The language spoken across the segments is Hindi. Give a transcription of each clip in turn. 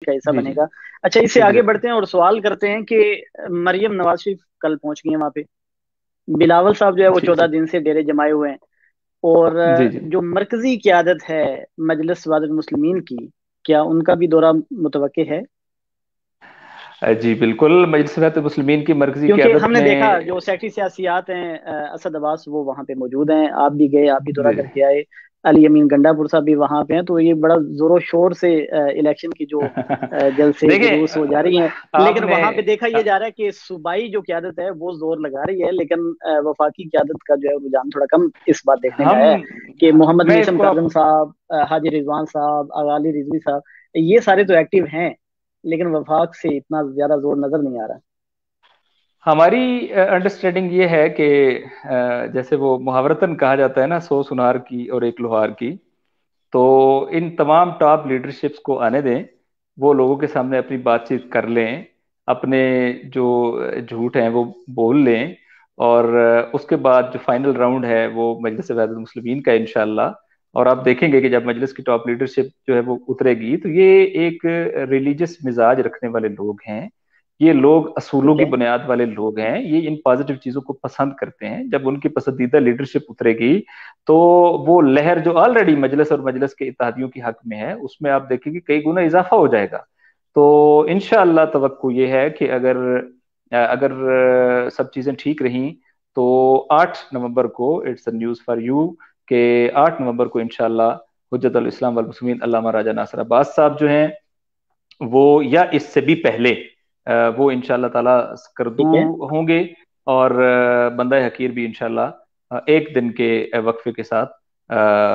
का हिस्सा जी जी बनेगा। अच्छा, इससे जी आगे बिल्कुल। बढ़ते हैं और सवाल करते हैं कि मरियम नवाज शरीफ कल पहुंच गई है वहां पे। बिलावल साहब जो है वो जी 14 जी दिन से डेरे जमाए हुए हैं। और जी जी। जो मरकजी क़यादत है मजलिस वादत मुस्लिमीन की, क्या उनका भी दौरा मुतवक्के है? जी बिल्कुल, मजलिस मुस्लिमीन की मरकजी क्योंकि क़यादत हमने ने। देखा जो सेक्रेटरी सियासियात हैं असद अब्बास, वो वहां पे मौजूद हैं। आप भी गए, आप भी दौरा जी जी करके आए। अली अमीन गंडापुर साहब भी वहां पे हैं। तो ये बड़ा जोरों शोर से इलेक्शन की जो जलसे देखिए, जुलूस हो जा रही हैं। लेकिन आपने वहां पे देखा यह जा रहा है कि सूबाई जो क्यादत है वो जोर लगा रही है, लेकिन वफाकी क्यादत का जो है रुझान थोड़ा कम इस बात देखने में हम आया है कि मोहम्मद मैं मीसम इसको काजम आप साहब, हाजी रिजवान साहब, अगाली रिजवी साहब, ये सारे तो एक्टिव हैं, लेकिन वफाक से इतना ज्यादा जोर नजर नहीं आ रहा। हमारी अंडरस्टैंडिंग ये है कि जैसे वो मुहावरतन कहा जाता है ना, 100 सुनार की और एक लोहार की। तो इन तमाम टॉप लीडरशिप्स को आने दें, वो लोगों के सामने अपनी बातचीत कर लें, अपने जो झूठ हैं वो बोल लें, और उसके बाद जो फाइनल राउंड है वो मजलिस इत्तेहादुल मुस्लिमीन का है इंशाल्लाह। और आप देखेंगे कि जब मजलिस की टॉप लीडरशिप जो है वो उतरेगी, तो ये एक रिलीजियस मिजाज रखने वाले लोग हैं। ये लोग असूलों ठीक की है। बुनियाद वाले लोग हैं, ये इन पॉजिटिव चीजों को पसंद करते हैं। जब उनकी पसंदीदा लीडरशिप उतरेगी, तो वो लहर जो ऑलरेडी मजलिस और मजलिस के इत्तेहादियों की हक में है, उसमें आप देखेंगे कई गुना इजाफा हो जाएगा। तो इंशाअल्लाह तवक्को ये है कि अगर अगर सब चीजें ठीक रहीं, तो 8 नवंबर को it's a news for you के 8 नवंबर को इंशाअल्लाह हुज्जत अल इस्लाम वल मुस्लिमीन अल्लामा राजा नासिर अब्बास साहब जो हैं, वो या इससे भी पहले वो इंशाअल्लाह ताला स्कर्दू ठीक है। होंगे। और बंदा हकीर भी इंशाअल्लाह एक दिन के वक्फे के साथ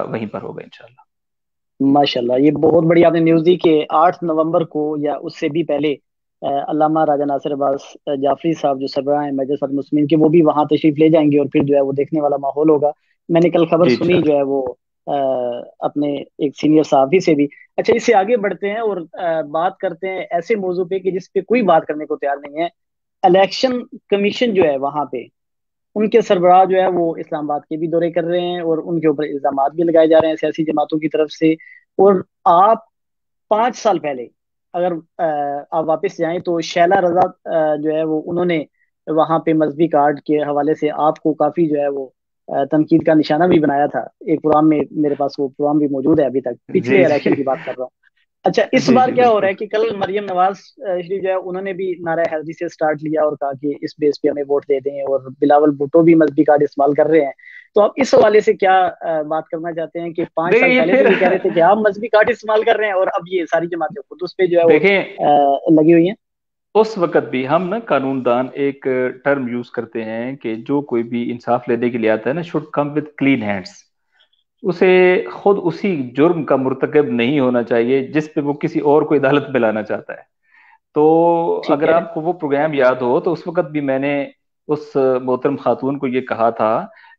वहीं पर होगा इंशाअल्लाह। माशाल्लाह, ये बहुत बड़ी आपने न्यूज़ दी कि 8 नवंबर को या उससे भी पहले अल्लामा राजा नासिर अब्बास जाफरी साहब जो सरबराह हैं मजलिस वाले मुस्लिमीन के, वो भी वहां तशरीफ ले जाएंगे और फिर जो है वो देखने वाला माहौल होगा। मैंने कल खबर जी सुनी जो इंशाअल्लाह। है वो अपने एक सीनियर सहाफी से भी। अच्छा, इससे आगे बढ़ते हैं और बात करते हैं ऐसे मौजू पे कि जिस पे कोई बात करने को तैयार नहीं है। इलेक्शन कमीशन जो है वहां पे, उनके सरबराह जो है वो इस्लामाबाद के भी दौरे कर रहे हैं और उनके ऊपर इल्जाम भी लगाए जा रहे हैं सियासी जमातों की तरफ से। और आप 5 साल पहले अगर आप वापस जाएं तो शैला रजा जो है वो उन्होंने वहां पे मजहबी कार्ड के हवाले से आपको काफी जो है वो तनकीद का निशाना भी बनाया था। एक प्रोग्राम में मेरे पास वो प्रोग्राम भी मौजूद है, अभी तक जी पिछले इलेक्शन जी की बात कर रहा हूँ। अच्छा, इस जी बार जी क्या हो रहा बिल्कुल। है कि कल मरियम नवाज शरीफ जो है उन्होंने भी नारा हैदरी से स्टार्ट लिया और कहा कि इस बेस पे हमें वोट दे दें, और बिलावल भुट्टो भी मजहबी कार्ड इस्तेमाल कर रहे हैं। तो आप इस हवाले से क्या बात करना चाहते हैं कि 5 साल देखिए ये पहले तो फिर ये कह रहे थे कि आप मजहबी कार्ड इस्तेमाल कर रहे हैं और अब ये सारी जमातें खुद उस पे जो है वो देखें, लगी हुई हैं। उस वक्त भी हम ना कानूनदान एक टर्म यूज करते हैं कि जो कोई भी इंसाफ लेने के लिए आता है ना, should come with clean hands. उसे खुद उसी जुर्म का मुर्तकब नहीं होना चाहिए जिस पे वो किसी और को अदालत में लाना चाहता है। तो ठीक अगर है। आपको वो प्रोग्राम याद हो, तो उस वक्त भी मैंने उस मोहतरम खातून को ये कहा था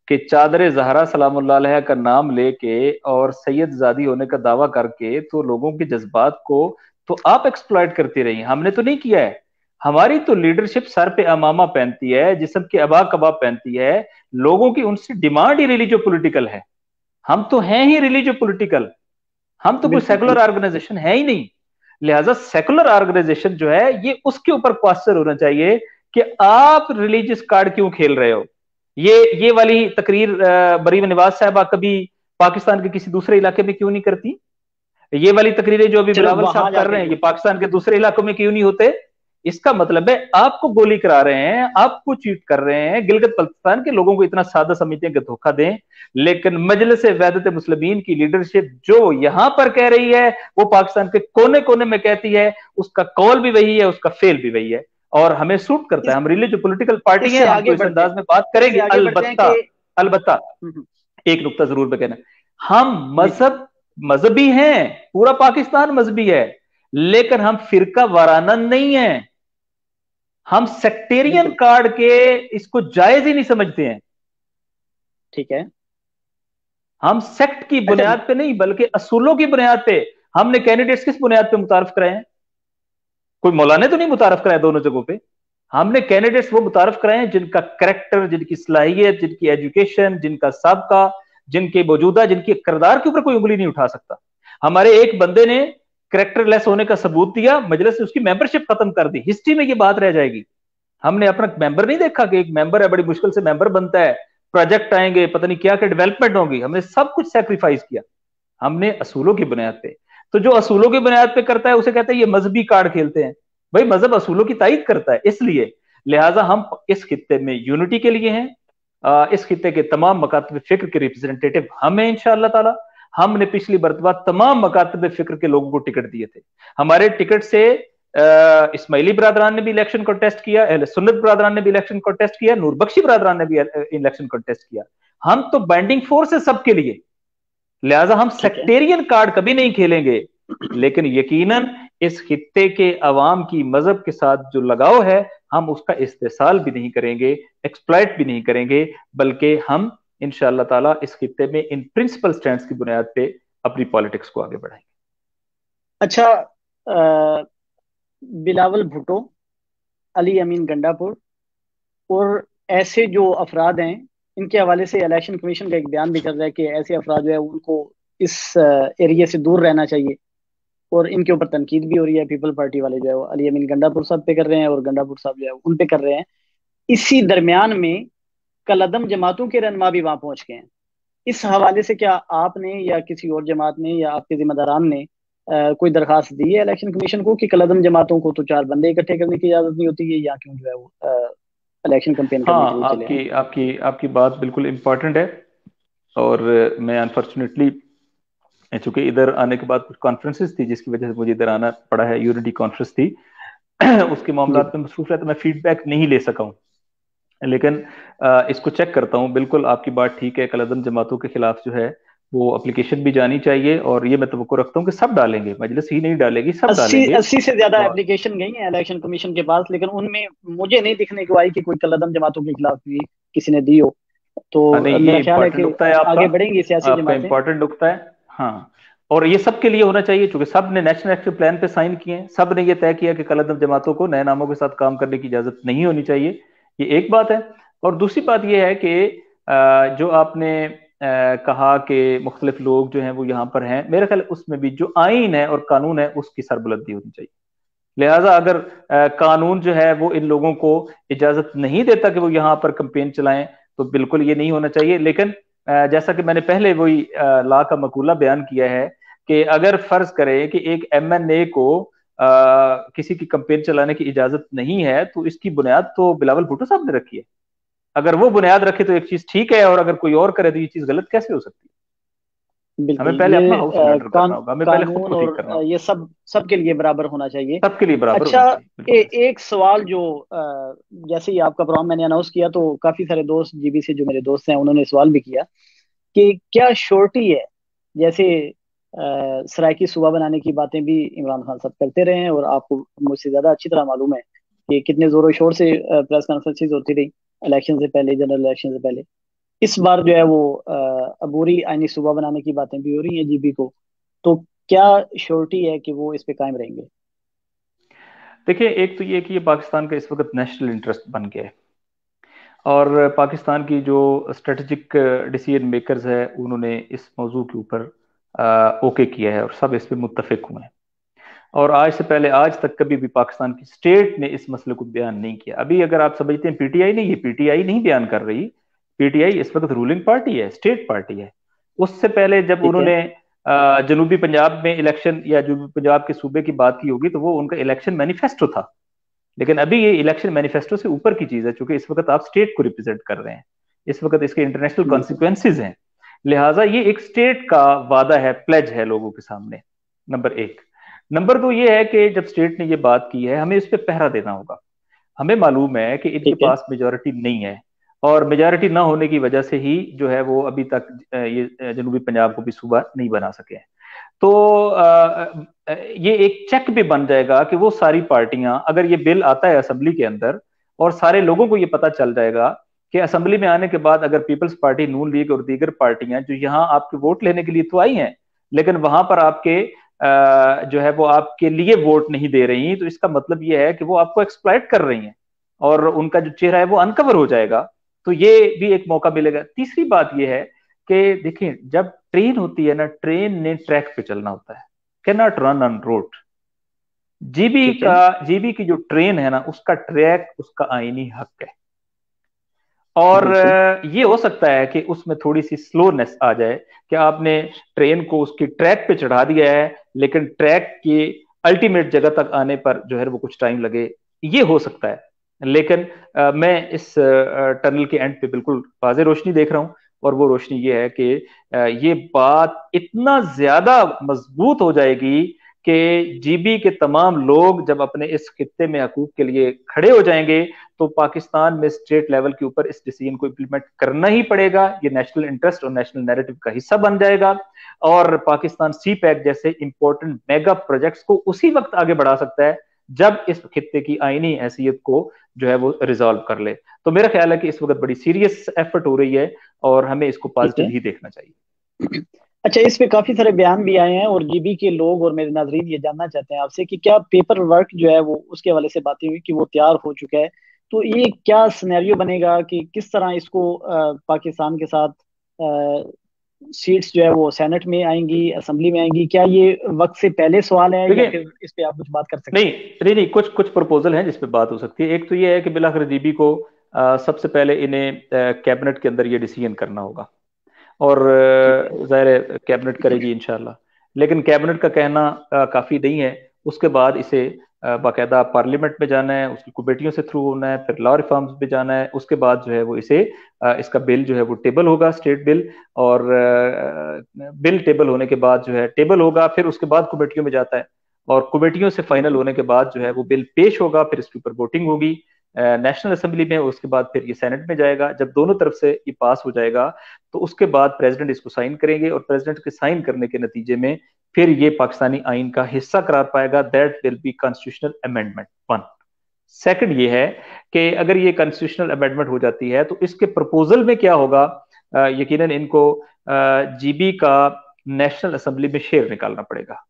कि चादर जहरा सलामुल्लाह अलैहा का नाम लेके और सैयद जादी होने का दावा करके तो लोगों के जज्बात को तो आप एक्सप्लॉइट करती रही, हमने तो नहीं किया है। हमारी तो लीडरशिप सर पे अमामा पहनती है, जिस्म के अबा कबाब पहनती है। लोगों की उनसे डिमांड ही रिलीजियो पॉलिटिकल है। हम तो हैं ही रिलीजियो पॉलिटिकल, हम तो कोई बिल्कुल सेकुलर बिल्कुल। ऑर्गेनाइजेशन है ही नहीं। लिहाजा सेकुलर ऑर्गेनाइजेशन जो है, ये उसके ऊपर क्वेश्चन होना चाहिए कि आप रिलीजियस कार्ड क्यों खेल रहे हो। ये वाली तकरीर बरीम नवाज साहबा कभी पाकिस्तान के किसी दूसरे इलाके में क्यों नहीं करती? ये वाली तकरीरें जो अभी चलो बिलावल वहां साहब कर जाके रहे हैं, ये पाकिस्तान के दूसरे इलाकों में क्यों नहीं होते? इसका मतलब है आपको गोली करा रहे हैं, आपको चीट कर रहे हैं, गिलगित बल्तिस्तान के लोगों को इतना सादा समझते हैं कि धोखा दें। लेकिन मजलिस वहदत मुस्लिमीन की लीडरशिप जो यहां पर कह रही है, वो पाकिस्तान के कोने कोने में कहती है। उसका कॉल भी वही है, उसका फेल भी वही है। और हमें सूट करता है, इस हम रिलीजियस पॉलिटिकल पार्टी है, इससे हम आगे तो इस बढ़ते हैं। अंदाज में बात इससे करेंगे। आगे बढ़ते हैं अलबत्ता, कि अलबत्ता हम्म, एक नुकता जरूर पे कहना, हम जी जी। मजहब मजहबी हैं, पूरा पाकिस्तान मजहबी है, लेकिन हम फिरका वाराना नहीं है। हम सेक्टेरियन बिल्कुल। कार्ड के इसको जायज ही नहीं समझते हैं। ठीक है। हम सेक्ट की अच्छा। बुनियाद पे नहीं, बल्कि असूलों की बुनियाद पे। हमने कैंडिडेट्स किस बुनियाद पे मुतारफ कराए हैं? कोई मौलाने तो नहीं मुतारफ कराए दोनों जगहों पे। हमने कैंडिडेट्स वो मुतारफ कराए हैं जिनका करेक्टर, जिनकी सलाहियत, जिनकी एजुकेशन, जिनका सबका, जिनके मौजूदा, जिनके किरदार के ऊपर कोई उंगली नहीं उठा सकता। हमारे एक बंदे ने कैरेक्टरलेस होने का सबूत दिया, मजलिस ने उसकी मेंबरशिप खत्म कर दी, हिस्ट्री में ये बात रह जाएगी। हमने अपना मेंबर नहीं देखा कि एक मेंबर है, बड़ी मुश्किल से मेंबर बनता है, प्रोजेक्ट आएंगे, पता नहीं क्या क्या डेवलपमेंट होगी, हमने सब कुछ सेक्रीफाइस किया, हमने असूलों की बुनियाद पे। तो जो असूलों की बुनियाद पे करता है उसे कहते हैं ये मजहबी कार्ड खेलते हैं। भाई मजहब असूलों की तायद करता है, इसलिए लिहाजा हम इस खित्ते में यूनिटी के लिए हैं। इस खित्ते के तमाम मकातब फिक्र के रिप्रेजेंटेटिव हम हैं इंशाअल्लाह ताला। हमने पिछली मरतबा तमाम मकातब फिक्र के लोगों को टिकट दिए थे। हमारे टिकट से इस्माइली बरादरान ने भी इलेक्शन कॉन्टेस्ट किया, अहले सुन्नत बरादरान ने भी इलेक्शन कॉन्टेस्ट किया, नूरबख्शी बरादरान ने भी इलेक्शन कॉन्टेस्ट किया। हम तो बाइंडिंग फोर्स है सबके लिए, लिहाजा हम ठीक है। सेक्टेरियन कार्ड कभी नहीं खेलेंगे। लेकिन यकीनन इस खित्ते के अवाम की मजहब के साथ जो लगाव है, हम उसका इस्तेसाल भी नहीं करेंगे, एक्सप्लॉइट भी नहीं करेंगे, बल्कि हम इंशाअल्लाह ताला इस खित्ते में इन प्रिंसिपल स्टैंड्स की बुनियाद पे अपनी पॉलिटिक्स को आगे बढ़ाएंगे। अच्छा, बिलावल भुट्टो, अली अमीन गंडापुर और ऐसे जो अफराद हैं, इनके हवाले से इलेक्शन कमीशन का एक बयान भी कर रहा है कि ऐसे अफराद जो है उनको इस एरिया से दूर रहना चाहिए, और इनके ऊपर तनकीद भी हो रही है। पीपल पार्टी वाले जो है वो अली अमीन गंडापुर साहब पे कर रहे हैं और गंडापुर साहब जो है उन पे कर रहे हैं। इसी दरमियान में कलअदम जमातों के रहनुमा भी वहां पहुंच गए हैं। इस हवाले से क्या आपने या किसी और जमात ने या आपके जिम्मेदारान ने कोई दरखास्त दी है इलेक्शन कमीशन को कि कलअदम जमातों को तो चार बंदे इकट्ठे करने की इजाजत नहीं होती है, या क्यों जो है वो इलेक्शन कैंपेन करने के हाँ, लिए चले हैं? आपकी आपकी आपकी बात बिल्कुल इम्पोर्टेंट है। और मैं अनफॉर्चुनेटली, चूंकि इधर आने के बाद कुछ कॉन्फ्रेंसेस थी जिसकी वजह से मुझे इधर आना पड़ा है, यूनिटी कॉन्फ्रेंस थी उसके मामला जी। में मसरूफ है, तो मैं फीडबैक नहीं ले सका हूँ। लेकिन इसको चेक करता हूँ। बिल्कुल आपकी बात ठीक है, कलअदम जमातों के खिलाफ जो है वो एप्लीकेशन भी जानी चाहिए, और ये मैं तो रखता हूँ कि सब डालेंगे, मजलिस ही नहीं डालेगी, सब 80 डालेंगे। 80 से ज्यादा और एप्लीकेशन गई हैं इलेक्शन कमीशन के पास, लेकिन उनमें मुझे नहीं दिखने को आई कि कोई कलअदम जमातों के खिलाफ भी किसी ने दी हो। नहीं, तो ये मेरा ख्याल है इंपॉर्टेंट कि नुकता है आपका, आगे बढ़ेंगी सियासी आपका जमातें। इंपॉर्टेंट नुकता है। हाँ, और ये सबके लिए होना चाहिए, क्योंकि सब ने नेशनल एक्शन प्लान पे साइन किए हैं, सब ने ये तय किया कि कलअदम जमातों को नए नामों के साथ काम करने की इजाजत नहीं होनी चाहिए। ये एक बात है। और दूसरी बात ये है कि जो आपने कहा कि मुख्तलिफ लोग जो हैं वो यहाँ पर हैं, मेरे ख्याल उसमें भी जो आइन है और कानून है उसकी सरबलंदी होनी चाहिए। लिहाजा अगर कानून जो है वो इन लोगों को इजाजत नहीं देता कि वो यहाँ पर कंपेन चलाएं, तो बिल्कुल ये नहीं होना चाहिए। लेकिन जैसा कि मैंने पहले वही लॉ का मकूला बयान किया है कि अगर फर्ज करें कि एक एमएनए को किसी की कंपेन चलाने की इजाजत नहीं है, तो इसकी बुनियाद तो बिलावल भुट्टो साहब ने रखी है। अगर वो बुनियाद रखे तो एक चीज ठीक है, और अगर कोई और करे तो ये चीज गलत कैसे हो सकती है? बिल्कुल। हमें पहले अपना ये हाउस इन ऑर्डर करना होगा, हमें पहले खुद कानून को ठीक और करना होगा। ये सब सबके लिए बराबर होना चाहिए। सबके लिए बराबर अच्छा, होना चाहिए, बिल्कुल ऐसे। एक सवाल जो जैसे ही आपका प्रोग्राम मैंने अनाउंस किया तो काफी सारे दोस्त जीबी से जो मेरे दोस्त हैं उन्होंने सवाल भी किया कि क्या श्योरिटी है, जैसे सराइकी सूबा बनाने की बातें भी इमरान खान साहब करते रहे हैं, और आपको मुझसे ज्यादा अच्छी तरह मालूम है कि कितने जोरों शोर से प्रेस कॉन्फ्रेंसेज होती रही इलेक्शन से पहले, जनरल इलेक्शन से पहले। इस बार जो है वो अबूरी आईनी सूबा बनाने की बातें भी हो रही हैं जीबी को, तो क्या श्योरिटी है कि वो इस पे कायम रहेंगे? देखिए, एक तो ये कि ये पाकिस्तान का इस वक्त नेशनल इंटरेस्ट बन गया है, और पाकिस्तान की जो स्ट्रेटेजिक डिसीजन मेकर्स है उन्होंने इस मौजू के ऊपर ओके किया है, और सब इस पे मुत्तफिक हुए हैं। और आज से पहले आज तक कभी भी पाकिस्तान की स्टेट ने इस मसले को बयान नहीं किया। अभी अगर आप समझते हैं पीटीआई नहीं, ये पीटीआई नहीं बयान कर रही। पीटीआई इस वक्त रूलिंग पार्टी है, स्टेट पार्टी है। उससे पहले जब ठीक है। उन्होंने जनूबी पंजाब में इलेक्शन या जनूबी पंजाब के सूबे की बात की होगी, तो वो उनका इलेक्शन मैनिफेस्टो था। लेकिन अभी ये इलेक्शन मैनिफेस्टो से ऊपर की चीज है, क्योंकि इस वक्त आप स्टेट को रिप्रेजेंट कर रहे हैं, इस वक्त इसके इंटरनेशनल बिल्कुल। कॉन्सिक्वेंसेज हैं। लिहाजा ये एक स्टेट का वादा है, प्लेज है लोगों के सामने, नंबर एक। नंबर दो ये है कि जब स्टेट ने ये बात की है, हमें इस पे पहरा देना होगा। हमें मालूम है कि इनके ठीक है। पास मेजोरिटी नहीं है, और मेजोरिटी ना होने की वजह से ही जो है वो अभी तक ये जनूबी पंजाब को भी सूबा नहीं बना सके हैं। तो ये एक चेक भी बन जाएगा कि वो सारी पार्टियां, अगर ये बिल आता है असेंबली के अंदर, और सारे लोगों को ये पता चल जाएगा कि असेंबली में आने के बाद अगर पीपल्स पार्टी, नून लीग और दीगर पार्टियां जो यहाँ आपके वोट लेने के लिए तो आई हैं, लेकिन वहां पर आपके जो है वो आपके लिए वोट नहीं दे रही, तो इसका मतलब ये है कि वो आपको एक्सप्लॉइट कर रही हैं, और उनका जो चेहरा है वो अनकवर हो जाएगा। तो ये भी एक मौका मिलेगा। तीसरी बात ये है कि देखिए, जब ट्रेन होती है ना, ट्रेन ने ट्रैक पे चलना होता है। Can not run on road. GB ठीक है। का, जीबी की जो ट्रेन है ना, उसका ट्रैक उसका आईनी हक है। और बिल्कुल। ये हो सकता है कि उसमें थोड़ी सी स्लोनेस आ जाए, कि आपने ट्रेन को उसकी ट्रैक पे चढ़ा दिया है, लेकिन ट्रैक की अल्टीमेट जगह तक आने पर जो है वो कुछ टाइम लगे, ये हो सकता है। लेकिन मैं इस टनल के एंड पे बिल्कुल वाज़ेह रोशनी देख रहा हूँ, और वो रोशनी ये है कि ये बात इतना ज्यादा मजबूत हो जाएगी कि जीबी के तमाम लोग जब अपने इस खित्ते में हकूक के लिए खड़े हो जाएंगे, तो पाकिस्तान में स्टेट लेवल के ऊपर इस डिसीजन को इम्प्लीमेंट करना ही पड़ेगा। ये नेशनल इंटरेस्ट और नेशनल नैरेटिव का हिस्सा बन जाएगा, और पाकिस्तान सी पैक जैसे इंपॉर्टेंट मेगा प्रोजेक्ट्स को उसी वक्त आगे बढ़ा सकता है जब इस खित्ते की आईनी हैसियत को जो है वो रिजॉल्व कर ले। तो मेरा ख्याल है कि इस वक्त बड़ी सीरियस एफर्ट हो रही है, और हमें इसको ठीक पॉजिटिव है। ही देखना चाहिए। अच्छा, इस पे काफी सारे बयान भी आए हैं, और जीबी के लोग और मेरे नाजरीन ये जानना चाहते हैं आपसे कि क्या पेपर वर्क जो है वो उसके हवाले से बातें हुई कि वो तैयार हो चुका है, तो ये क्या सिनेरियो बनेगा कि किस तरह इसको पाकिस्तान के साथ सीट्स जो है वो सेनेट में आएंगी, असेंबली में आएंगी, क्या ये वक्त से पहले सवाल है, या देखिए, फिर इस पे आप कुछ बात कर सकते नहीं हैं? नहीं नहीं, कुछ कुछ प्रपोजल हैं जिस पे बात हो सकती है। एक तो ये है कि बिलाखिर जीबी को सबसे पहले इन्हें कैबिनेट के अंदर ये डिसीजन करना होगा, और ठीक है। जाहिर है कैबिनेट करेगी इंशाल्लाह। लेकिन कैबिनेट का कहना काफी नहीं है, उसके बाद इसे बाकायदा पार्लियामेंट में जाना है, उसकी कमेटियों से थ्रू होना है, फिर लॉ रिफॉर्म्स पे जाना है, उसके बाद जो है वो इसे इसका बिल जो है वो टेबल होगा, स्टेट बिल। और बिल टेबल होने के बाद जो है टेबल होगा, फिर उसके बाद कमेटियों में जाता है, और कमेटियों से फाइनल बिल्कुल। होने के बाद जो है वो बिल पेश होगा, फिर इसके ऊपर वोटिंग होगी नेशनल असेंबली में, उसके बाद फिर ये सेनेट में जाएगा। जब दोनों तरफ से ये पास हो जाएगा, तो उसके बाद प्रेसिडेंट इसको साइन करेंगे, और प्रेसिडेंट के साइन करने के नतीजे में फिर ये पाकिस्तानी आइन का हिस्सा करार पाएगा। That will be constitutional amendment one. Second ये है कि अगर ये कॉन्स्टिट्यूशनल अमेंडमेंट हो जाती है, तो इसके प्रपोजल में क्या होगा, यकीनन इनको जीबी का नेशनल असेंबली में शेयर निकालना पड़ेगा।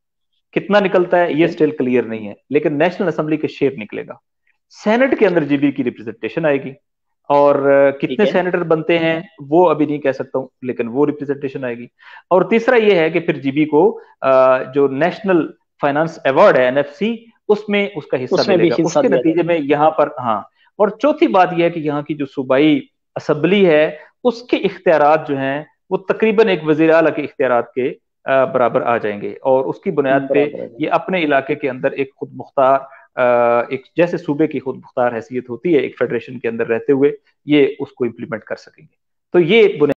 कितना निकलता है ठीक ये है। स्टिल क्लियर नहीं है, लेकिन नेशनल असेंबली के शेयर निकलेगा। सेनेट के अंदर जीबी की रिप्रेजेंटेशन आएगी, और ठीक कितने है। सेनेटर बनते हैं वो अभी नहीं कह सकता हूं, लेकिन वो रिप्रेजेंटेशन आएगी। और तीसरा ये है कि फिर जीबी को जो नेशनल फाइनेंस अवार्ड है एनएफसी, उसमें उसका हिस्सा उसमें भी मिलेगा हिस्सा उसके दिया नतीजे जाएगा। में यहाँ पर। हाँ, और चौथी बात यह है कि यहाँ की जो सूबाई असम्बली है, उसके इख्तियारात जो हैं वो तकरीबन एक वजीर आला के इख्तियारात के बराबर आ जाएंगे, और उसकी बुनियाद पे बराबर है। ये अपने इलाके के अंदर एक खुद मुख्तार, एक जैसे सूबे की खुद मुख्तार हैसियत होती है एक फेडरेशन के अंदर रहते हुए, ये उसको इम्प्लीमेंट कर सकेंगे। तो ये